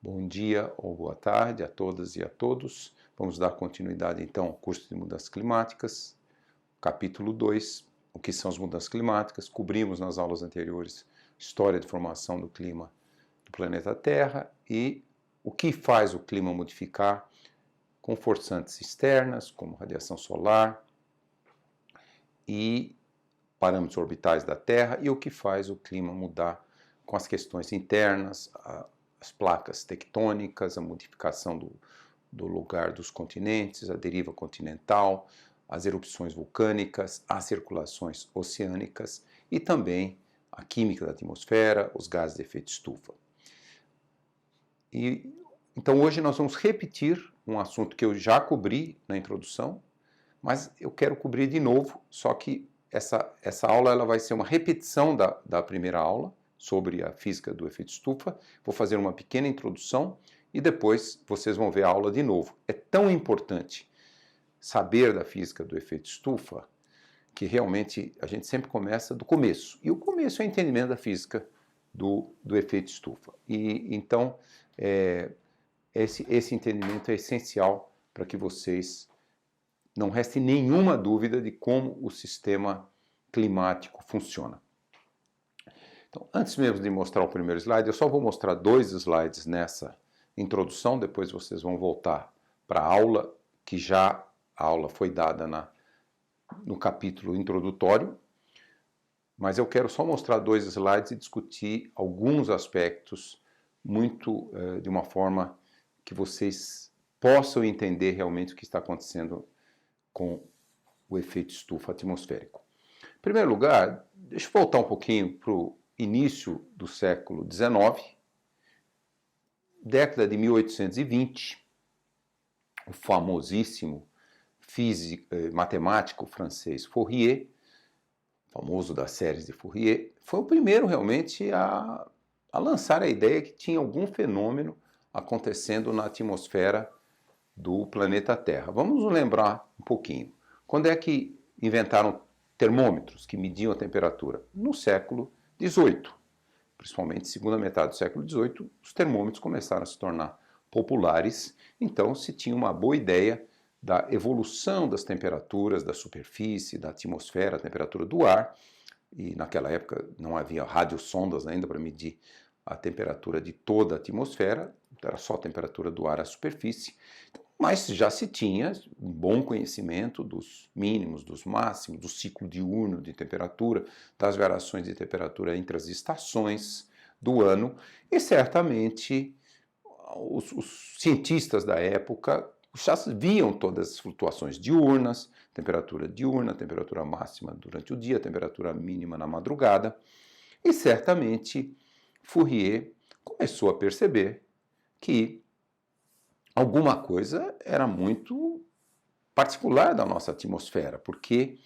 Bom dia ou boa tarde a todas e a todos. Vamos dar continuidade então ao curso de mudanças climáticas, capítulo 2, o que são as mudanças climáticas. Cobrimos nas aulas anteriores história de formação do clima do planeta Terra e o que faz o clima modificar com forçantes externas, como radiação solar e parâmetros orbitais da Terra, e o que faz o clima mudar com as questões internas, as placas tectônicas, a modificação do lugar dos continentes, a deriva continental, as erupções vulcânicas, as circulações oceânicas e também a química da atmosfera, os gases de efeito estufa. Então hoje nós vamos repetir um assunto que eu já cobri na introdução, mas eu quero cobrir de novo, só que essa aula ela vai ser uma repetição da primeira aula sobre a física do efeito estufa. Vou fazer uma pequena introdução e depois vocês vão ver a aula de novo. É tão importante saber da física do efeito estufa que realmente a gente sempre começa do começo. E o começo é o entendimento da física do efeito estufa. E então esse entendimento é essencial para que vocês não reste nenhuma dúvida de como o sistema climático funciona. Então, antes mesmo de mostrar o primeiro slide, eu só vou mostrar 2 slides nessa introdução, depois vocês vão voltar para a aula, que já a aula foi dada no capítulo introdutório, mas eu quero só mostrar 2 slides e discutir alguns aspectos de uma forma que vocês possam entender realmente o que está acontecendo com o efeito estufa atmosférico. Em primeiro lugar, deixa eu voltar um pouquinho para o início do século XIX, década de 1820, o famosíssimo matemático francês Fourier, famoso das séries de Fourier, foi o primeiro realmente a lançar a ideia que tinha algum fenômeno acontecendo na atmosfera do planeta Terra. Vamos nos lembrar um pouquinho. Quando é que inventaram termômetros que mediam a temperatura? No século XVIII. Principalmente segunda metade do século XVIII, os termômetros começaram a se tornar populares, então se tinha uma boa ideia da evolução das temperaturas da superfície, da atmosfera, a temperatura do ar, e naquela época não havia radiosondas ainda para medir a temperatura de toda a atmosfera, era só a temperatura do ar à superfície, mas já se tinha um bom conhecimento dos mínimos, dos máximos, do ciclo diurno de temperatura, das variações de temperatura entre as estações do ano, e certamente os cientistas da época já viam todas as flutuações diurnas, temperatura máxima durante o dia, temperatura mínima na madrugada, e certamente Fourier começou a perceber que alguma coisa era muito particular da nossa atmosfera, porque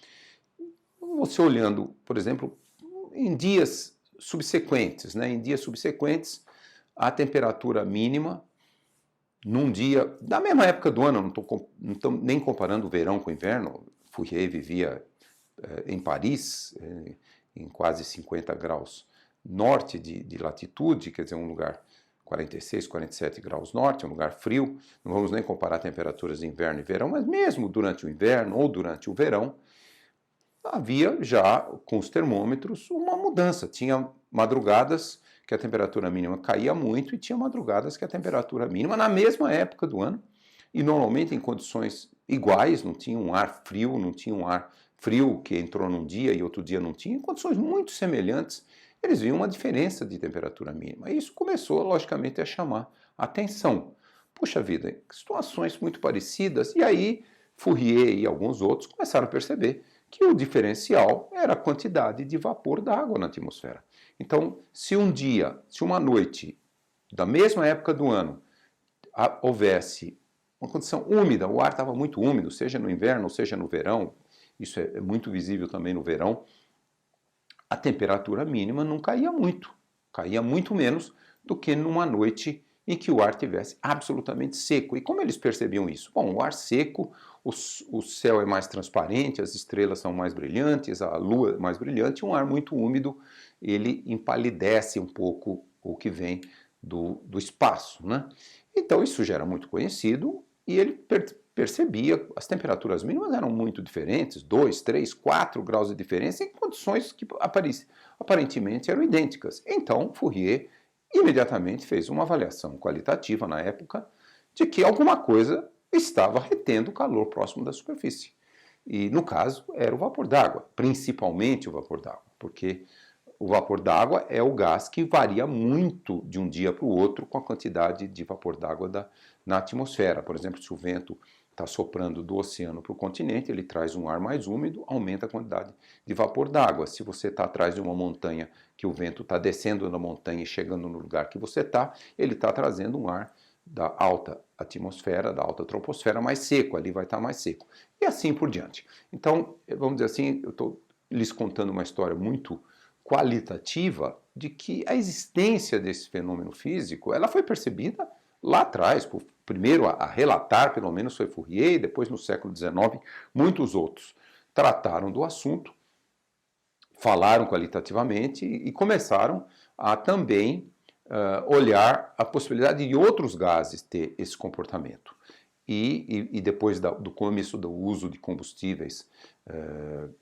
você olhando, por exemplo, em dias subsequentes, a temperatura mínima num dia, da mesma época do ano, não estou nem comparando o verão com o inverno, Fourier vivia em Paris, em quase 50 graus norte de latitude, quer dizer, um lugar 46, 47 graus norte, um lugar frio, não vamos nem comparar temperaturas de inverno e verão, mas mesmo durante o inverno ou durante o verão, havia já, com os termômetros, uma mudança. Tinha madrugadas que a temperatura mínima caía muito e tinha madrugadas que a temperatura mínima, na mesma época do ano, e normalmente em condições iguais, não tinha um ar frio, não tinha um ar frio que entrou num dia e outro dia não tinha, em condições muito semelhantes, eles viam uma diferença de temperatura mínima. E isso começou, logicamente, a chamar a atenção. Puxa vida, situações muito parecidas. E aí, Fourier e alguns outros começaram a perceber que o diferencial era a quantidade de vapor d'água na atmosfera. Então, se um dia, se uma noite, da mesma época do ano, houvesse uma condição úmida, o ar estava muito úmido, seja no inverno ou seja no verão, isso é muito visível também no verão, a temperatura mínima não caía muito menos do que numa noite em que o ar estivesse absolutamente seco. E como eles percebiam isso? Bom, o ar seco, o céu é mais transparente, as estrelas são mais brilhantes, a lua é mais brilhante, um ar muito úmido, ele empalidece um pouco o que vem do espaço, né? Então isso já era muito conhecido e ele percebia, as temperaturas mínimas eram muito diferentes, 2, 3, 4 graus de diferença, em condições que aparentemente eram idênticas. Então Fourier imediatamente fez uma avaliação qualitativa na época de que alguma coisa estava retendo o calor próximo da superfície. E, no caso, era o vapor d'água, principalmente o vapor d'água, porque o vapor d'água é o gás que varia muito de um dia para o outro com a quantidade de vapor d'água na atmosfera. Por exemplo, se o vento está soprando do oceano para o continente, ele traz um ar mais úmido, aumenta a quantidade de vapor d'água. Se você está atrás de uma montanha, que o vento está descendo na montanha e chegando no lugar que você está, ele está trazendo um ar da alta atmosfera, da alta troposfera mais seco, ali vai estar mais seco. E assim por diante. Então, vamos dizer assim, eu estou lhes contando uma história muito qualitativa de que a existência desse fenômeno físico, ela foi percebida lá atrás, primeiro a relatar, pelo menos, foi Fourier, e depois no século XIX, muitos outros trataram do assunto, falaram qualitativamente e começaram a também olhar a possibilidade de outros gases ter esse comportamento. E depois do começo do uso de combustíveis,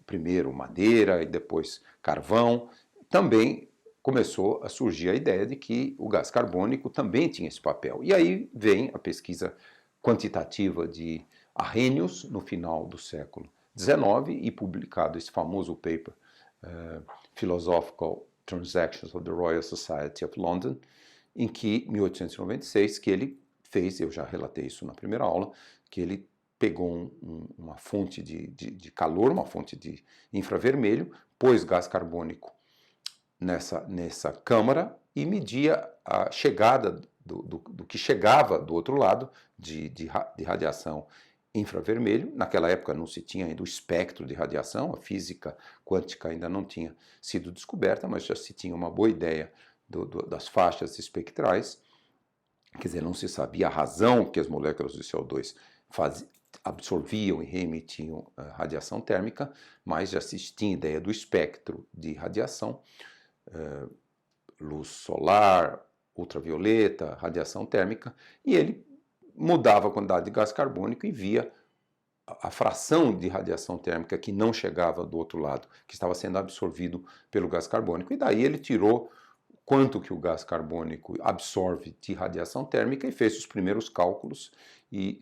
primeiro madeira e depois carvão, também começou a surgir a ideia de que o gás carbônico também tinha esse papel. E aí vem a pesquisa quantitativa de Arrhenius, no final do século XIX, e publicado esse famoso paper, Philosophical Transactions of the Royal Society of London, em que, em 1896, que ele fez, eu já relatei isso na primeira aula, que ele pegou uma fonte de calor, uma fonte de infravermelho, pôs gás carbônico nessa câmara e media a chegada do que chegava do outro lado de radiação infravermelho. Naquela época não se tinha ainda o espectro de radiação, a física quântica ainda não tinha sido descoberta, mas já se tinha uma boa ideia das faixas espectrais. Quer dizer, não se sabia a razão que as moléculas de CO2 absorviam e reemitiam radiação térmica, mas já se tinha ideia do espectro de radiação, luz solar, ultravioleta, radiação térmica, e ele mudava a quantidade de gás carbônico e via a fração de radiação térmica que não chegava do outro lado, que estava sendo absorvido pelo gás carbônico. E daí ele tirou quanto que o gás carbônico absorve de radiação térmica e fez os primeiros cálculos. E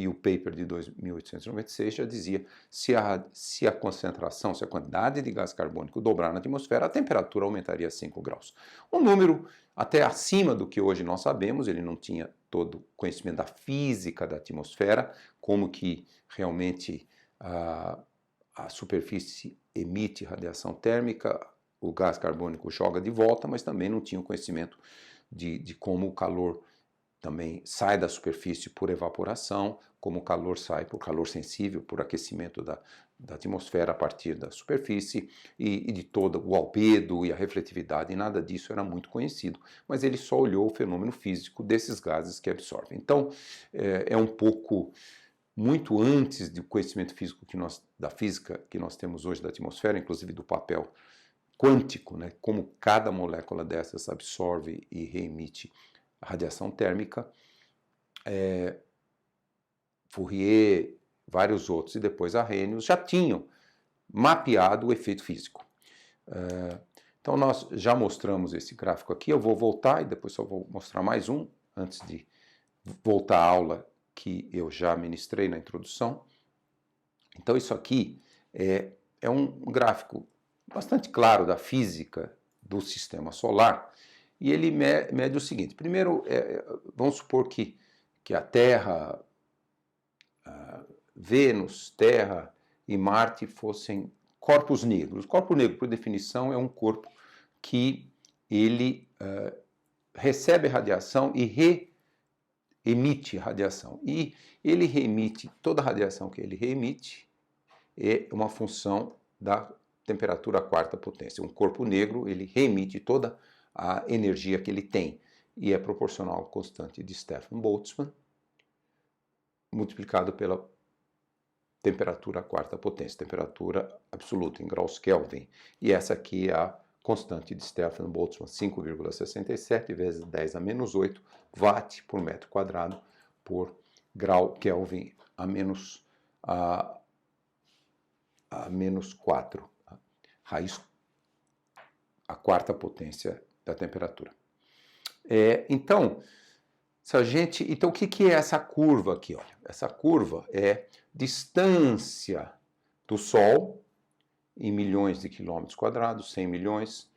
o paper de 1896 já dizia se a concentração, se a quantidade de gás carbônico dobrar na atmosfera, a temperatura aumentaria 5 graus. Um número até acima do que hoje nós sabemos, ele não tinha todo o conhecimento da física da atmosfera, como que realmente a superfície emite radiação térmica, o gás carbônico joga de volta, mas também não tinha o conhecimento de como o calor também sai da superfície por evaporação, como o calor sai por calor sensível, por aquecimento da atmosfera a partir da superfície, e de todo o albedo e a refletividade, e nada disso era muito conhecido, mas ele só olhou o fenômeno físico desses gases que absorvem. Então, é um pouco muito antes do conhecimento físico da física que nós temos hoje da atmosfera, inclusive do papel quântico, né, como cada molécula dessas absorve e reemite a radiação térmica, Fourier, vários outros, e depois Arrhenius, já tinham mapeado o efeito físico. Então nós já mostramos esse gráfico aqui, eu vou voltar e depois só vou mostrar mais um, antes de voltar à aula que eu já ministrei na introdução. Então isso aqui é um gráfico bastante claro da física do sistema solar, e ele mede o seguinte. Primeiro, vamos supor que a Terra, Vênus, Terra e Marte fossem corpos negros. Corpo negro, por definição, é um corpo que ele recebe radiação e reemite radiação. E ele reemite, toda a radiação que ele reemite é uma função da temperatura quarta potência. Um corpo negro, ele reemite toda a energia que ele tem e é proporcional à constante de Stefan Boltzmann multiplicado pela temperatura quarta potência, temperatura absoluta em graus Kelvin. E essa aqui é a constante de Stefan-Boltzmann 5,67 vezes 10 a menos 8 watt por metro quadrado por grau Kelvin a menos 4, a quarta potência da temperatura. Então, o que é essa curva aqui? Olha, essa curva é distância do Sol em milhões de quilômetros quadrados, 100 milhões.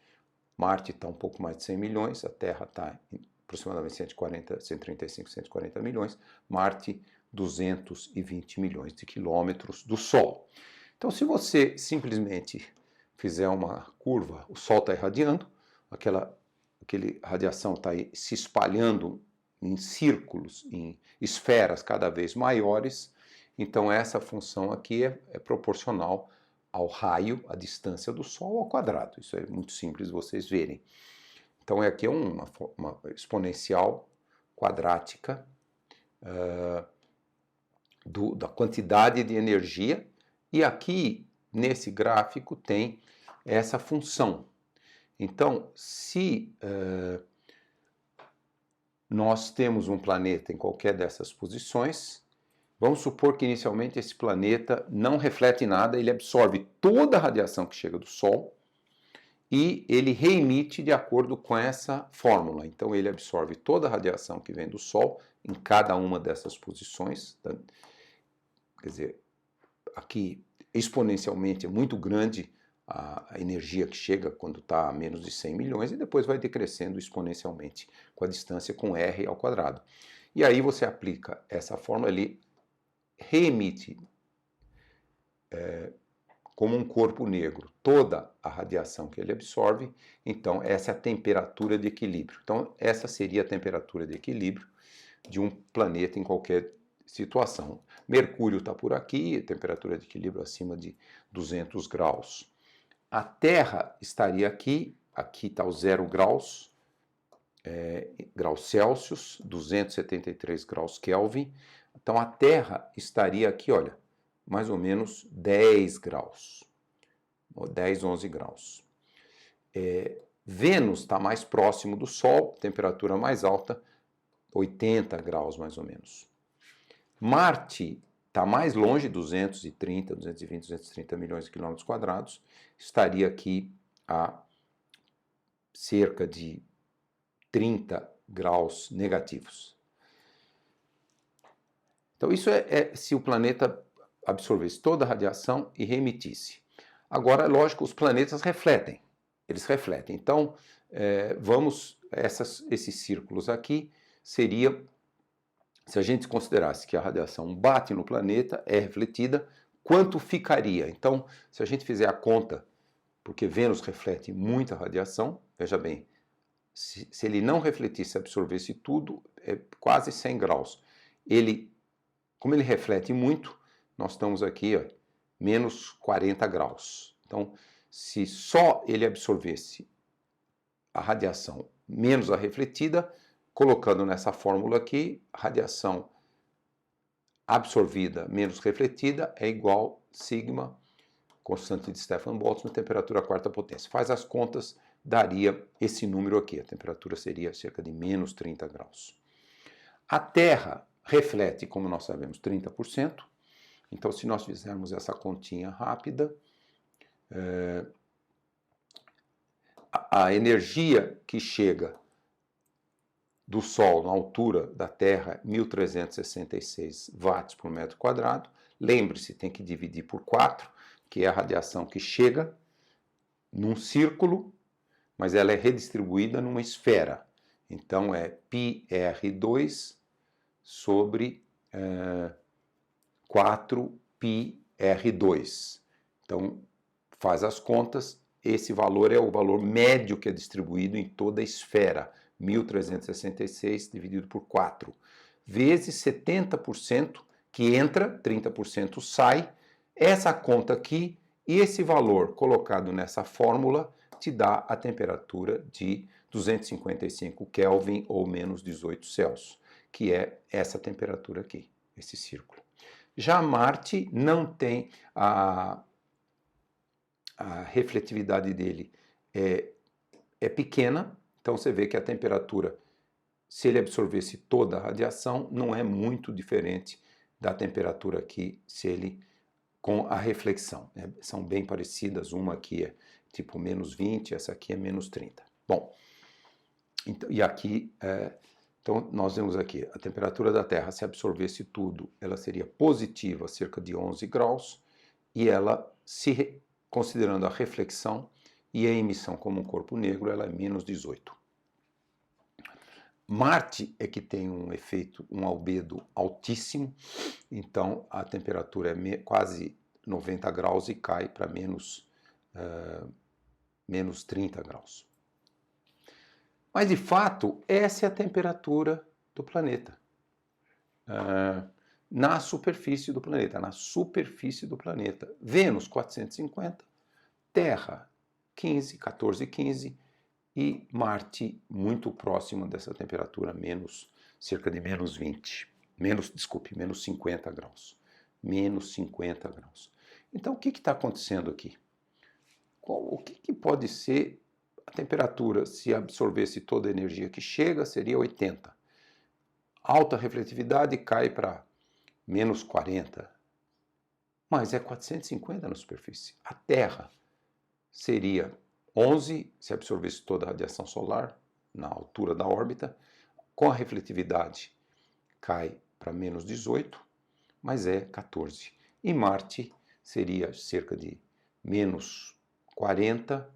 Marte está um pouco mais de 100 milhões, a Terra está em aproximadamente 135, 140 milhões. Marte, 220 milhões de quilômetros do Sol. Então, se você simplesmente fizer uma curva, o Sol está irradiando, aquela radiação está se espalhando em círculos, em esferas cada vez maiores, então essa função aqui é proporcional ao raio, a distância do Sol ao quadrado. Isso é muito simples vocês verem. Então aqui é uma exponencial quadrática da quantidade de energia, e aqui nesse gráfico tem essa função. Então, se nós temos um planeta em qualquer dessas posições, vamos supor que inicialmente esse planeta não reflete nada, ele absorve toda a radiação que chega do Sol e ele reemite de acordo com essa fórmula. Então ele absorve toda a radiação que vem do Sol em cada uma dessas posições. Tá? Quer dizer, aqui exponencialmente é muito grande a energia que chega quando está a menos de 100 milhões e depois vai decrescendo exponencialmente com a distância com R ao quadrado. E aí você aplica essa fórmula, ele reemite como um corpo negro toda a radiação que ele absorve, então essa é a temperatura de equilíbrio. Então essa seria a temperatura de equilíbrio de um planeta em qualquer situação. Mercúrio está por aqui, temperatura de equilíbrio acima de 200 graus. A Terra estaria aqui está o 0 graus, graus Celsius, 273 graus Kelvin. Então a Terra estaria aqui, olha, mais ou menos 10 graus, 10, 11 graus. Vênus está mais próximo do Sol, temperatura mais alta, 80 graus mais ou menos. Marte está mais longe, 230, 220, 230 milhões de quilômetros quadrados, estaria aqui a cerca de 30 graus negativos. Então isso é se o planeta absorvesse toda a radiação e reemitisse. Agora, lógico, os planetas refletem, eles refletem. Então, esses círculos aqui seria, se a gente considerasse que a radiação bate no planeta, é refletida, quanto ficaria? Então, se a gente fizer a conta, porque Vênus reflete muita radiação, veja bem, se ele não refletisse e absorvesse tudo, é quase 100 graus. Como ele reflete muito, nós estamos aqui, ó, menos 40 graus. Então, se só ele absorvesse a radiação menos a refletida, colocando nessa fórmula aqui, radiação absorvida menos refletida é igual sigma, constante de Stefan-Boltzmann, temperatura quarta potência. Faz as contas, daria esse número aqui. A temperatura seria cerca de menos 30 graus. A Terra reflete, como nós sabemos, 30%. Então, se nós fizermos essa continha rápida, a energia que chega do Sol na altura da Terra, 1.366 watts por metro quadrado. Lembre-se, tem que dividir por 4, que é a radiação que chega num círculo, mas ela é redistribuída numa esfera. Então é πr2 sobre 4πr2. Então faz as contas, esse valor é o valor médio que é distribuído em toda a esfera. 1.366 dividido por 4, vezes 70% que entra, 30% sai. Essa conta aqui e esse valor colocado nessa fórmula te dá a temperatura de 255 Kelvin ou menos 18 Celsius, que é essa temperatura aqui, esse círculo. Já Marte não tem a refletividade dele é pequena, então você vê que a temperatura, se ele absorvesse toda a radiação, não é muito diferente da temperatura aqui, se ele com a reflexão. Né? São bem parecidas, uma aqui é tipo menos 20, essa aqui é menos 30. Bom, então, e aqui, então nós vemos aqui, a temperatura da Terra, se absorvesse tudo, ela seria positiva, cerca de 11 graus, e ela, considerando a reflexão e a emissão como um corpo negro, ela é menos 18. Marte é que tem um efeito, um albedo altíssimo, então a temperatura é quase 90 graus e cai para menos 30 graus. Mas, de fato, essa é a temperatura do planeta. Na superfície do planeta, Vênus, 450, Terra, 14, 15, e Marte muito próximo dessa temperatura, cerca de menos 20, menos 50 graus. Menos 50 graus. Então, o que está acontecendo aqui? O que pode ser a temperatura, se absorvesse toda a energia que chega, seria 80. Alta refletividade cai para menos 40. Mas é 450 na superfície. A Terra seria 11, se absorvesse toda a radiação solar, na altura da órbita. Com a refletividade, cai para menos 18, mas é 14. E Marte seria cerca de menos 40,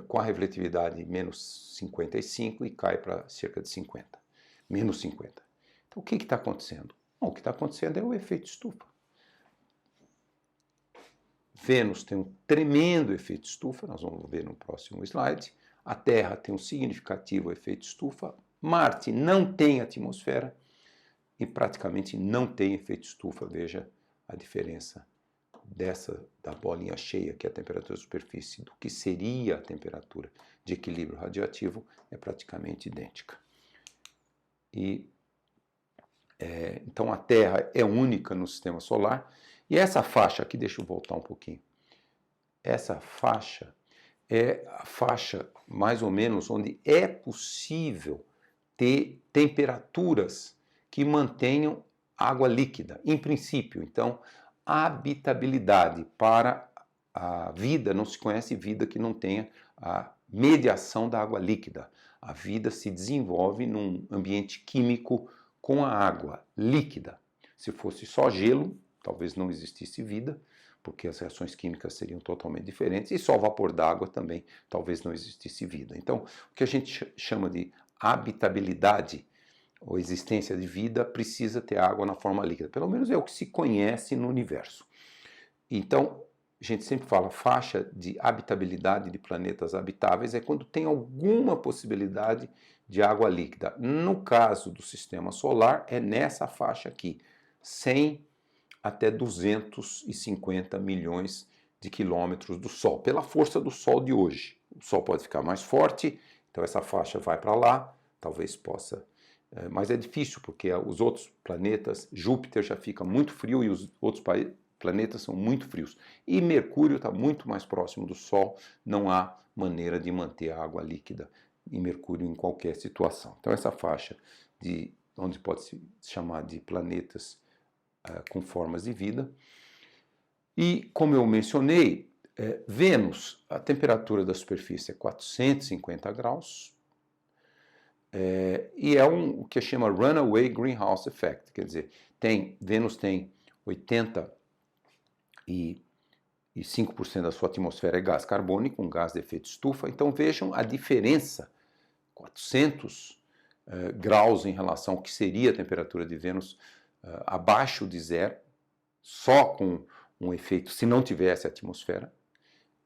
com a refletividade menos 55 e cai para cerca de 50. Menos 50. Então, o que está acontecendo? Bom, o que está acontecendo é o efeito estufa. Vênus tem um tremendo efeito estufa, nós vamos ver no próximo slide. A Terra tem um significativo efeito estufa. Marte não tem atmosfera e praticamente não tem efeito estufa. Veja a diferença da bolinha cheia, que é a temperatura da superfície, do que seria a temperatura de equilíbrio radioativo, é praticamente idêntica. Então a Terra é única no sistema solar. E essa faixa aqui, deixa eu voltar um pouquinho. Essa faixa é a faixa, mais ou menos, onde é possível ter temperaturas que mantenham água líquida, em princípio. Então, a habitabilidade para a vida, não se conhece vida que não tenha a mediação da água líquida. A vida se desenvolve num ambiente químico com a água líquida. Se fosse só gelo, talvez não existisse vida, porque as reações químicas seriam totalmente diferentes, e só vapor d'água também talvez não existisse vida. Então, o que a gente chama de habitabilidade ou existência de vida precisa ter água na forma líquida. Pelo menos é o que se conhece no universo. Então, a gente sempre fala faixa de habitabilidade de planetas habitáveis é quando tem alguma possibilidade de água líquida. No caso do sistema solar, é nessa faixa aqui, 100 até 250 milhões de quilômetros do Sol, pela força do Sol de hoje. O Sol pode ficar mais forte, então essa faixa vai para lá, talvez possa, mas é difícil porque os outros planetas, Júpiter já fica muito frio e os outros planetas são muito frios. E Mercúrio está muito mais próximo do Sol, não há maneira de manter a água líquida em Mercúrio em qualquer situação. Então essa faixa onde pode se chamar de planetas com formas de vida. E, como eu mencionei, Vênus, a temperatura da superfície é 450 graus, e é o que chama Runaway Greenhouse Effect, quer dizer, Vênus tem 85% da sua atmosfera é gás carbônico, um gás de efeito estufa, então vejam a diferença, 400 graus em relação ao que seria a temperatura de Vênus, abaixo de zero, só com um efeito, se não tivesse atmosfera,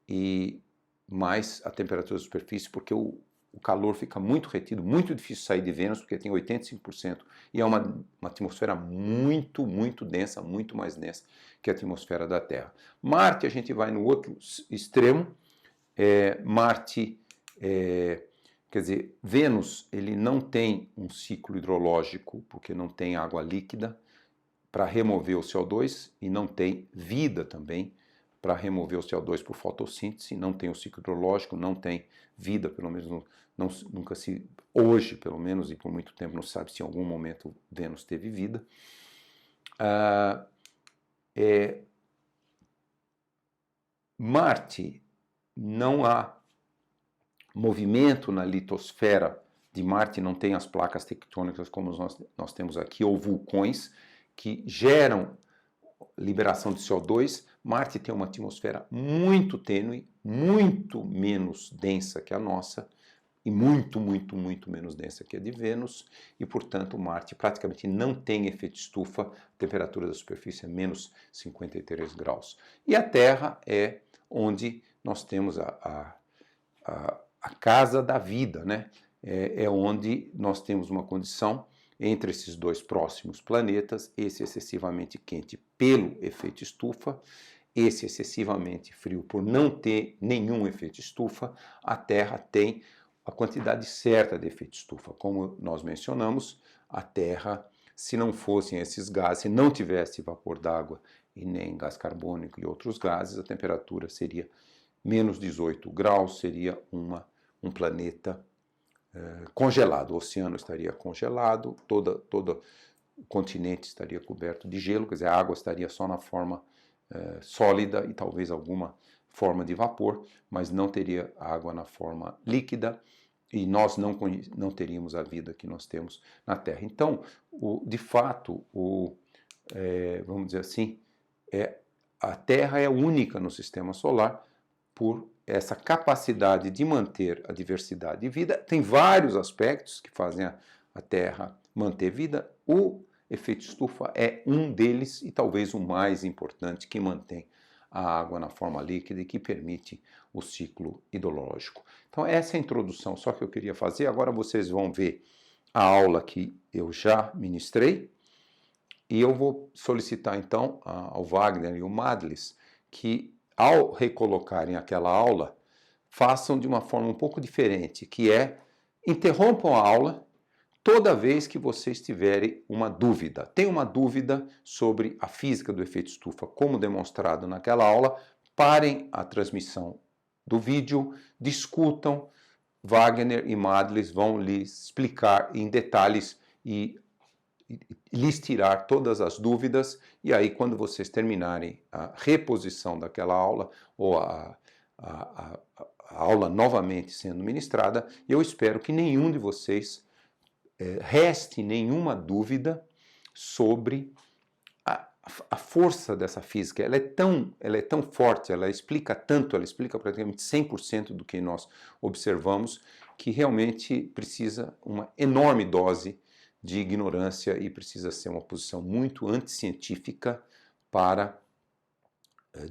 e mais a temperatura da superfície, porque o calor fica muito retido, muito difícil sair de Vênus, porque tem 85%, e é uma atmosfera muito, muito densa, muito mais densa que a atmosfera da Terra. Marte, a gente vai no outro extremo, Marte, quer dizer, Vênus, ele não tem um ciclo hidrológico, porque não tem água líquida para remover o CO2, e não tem vida também para remover o CO2 por fotossíntese, não tem o ciclo hidrológico, não tem vida, pelo menos nunca se, hoje pelo menos, e por muito tempo não se sabe se em algum momento Vênus teve vida. Marte, não há movimento na litosfera de Marte, não tem as placas tectônicas como nós temos aqui, ou vulcões que geram liberação de CO2. Marte tem uma atmosfera muito tênue, muito menos densa que a nossa, e muito menos densa que a de Vênus, e portanto Marte praticamente não tem efeito estufa, a temperatura da superfície é menos 53 graus. E a Terra é onde nós temos a casa da vida, né? É onde nós temos uma condição entre esses dois próximos planetas, esse excessivamente quente pelo efeito estufa, esse excessivamente frio por não ter nenhum efeito estufa. A Terra tem a quantidade certa de efeito estufa. Como nós mencionamos, a Terra, se não fossem esses gases, se não tivesse vapor d'água e nem gás carbônico e outros gases, a temperatura seria menos 18 graus, seria um planeta congelado. O oceano estaria congelado, todo o continente estaria coberto de gelo, quer dizer, a água estaria só na forma sólida e talvez alguma forma de vapor, mas não teria água na forma líquida, e nós não teríamos a vida que nós temos na Terra. Então, de fato, vamos dizer assim, a Terra é única no sistema solar por essa capacidade de manter a diversidade de vida. Tem vários aspectos que fazem a Terra manter vida. O efeito estufa é um deles e talvez o mais importante, que mantém a água na forma líquida e que permite o ciclo hidrológico. Então essa é a introdução só que eu queria fazer. Agora vocês vão ver a aula que eu já ministrei e eu vou solicitar então ao Wagner e ao Madlis que, ao recolocarem aquela aula, façam de uma forma um pouco diferente, que é interrompam a aula toda vez que vocês tiverem uma dúvida. Tem uma dúvida sobre a física do efeito estufa, como demonstrado naquela aula, parem a transmissão do vídeo, discutam, Wagner e Madlis vão lhes explicar em detalhes e lhes tirar todas as dúvidas, e aí quando vocês terminarem a reposição daquela aula, ou a aula novamente sendo ministrada, eu espero que nenhum de vocês reste nenhuma dúvida sobre a força dessa física. Ela é tão forte, ela explica tanto, ela explica praticamente 100% do que nós observamos, que realmente precisa uma enorme dose de ignorância e precisa ser uma posição muito anticientífica para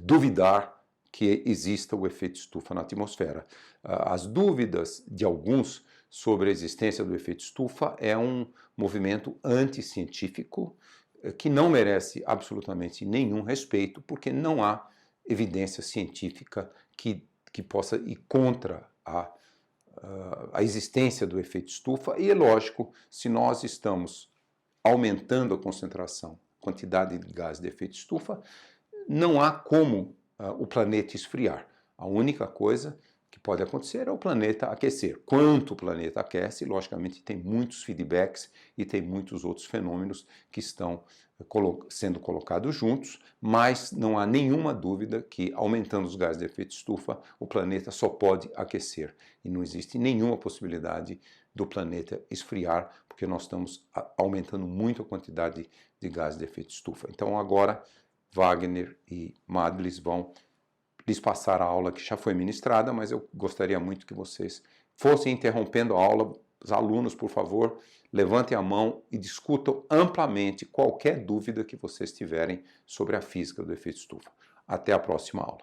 duvidar que exista o efeito estufa na atmosfera. As dúvidas de alguns sobre a existência do efeito estufa é um movimento anticientífico que não merece absolutamente nenhum respeito, porque não há evidência científica que possa ir contra a existência do efeito estufa. E é lógico, se nós estamos aumentando a concentração, quantidade de gás de efeito estufa, não há como o planeta esfriar. A única coisa que pode acontecer é o planeta aquecer. Quanto o planeta aquece, logicamente tem muitos feedbacks e tem muitos outros fenômenos que estão sendo colocados juntos, mas não há nenhuma dúvida que, aumentando os gases de efeito estufa, o planeta só pode aquecer. E não existe nenhuma possibilidade do planeta esfriar, porque nós estamos aumentando muito a quantidade de gases de efeito estufa. Então agora Wagner e Madlis vão lhes passar a aula que já foi ministrada, mas eu gostaria muito que vocês fossem interrompendo a aula. Os alunos, por favor, levantem a mão e discutam amplamente qualquer dúvida que vocês tiverem sobre a física do efeito estufa. Até a próxima aula.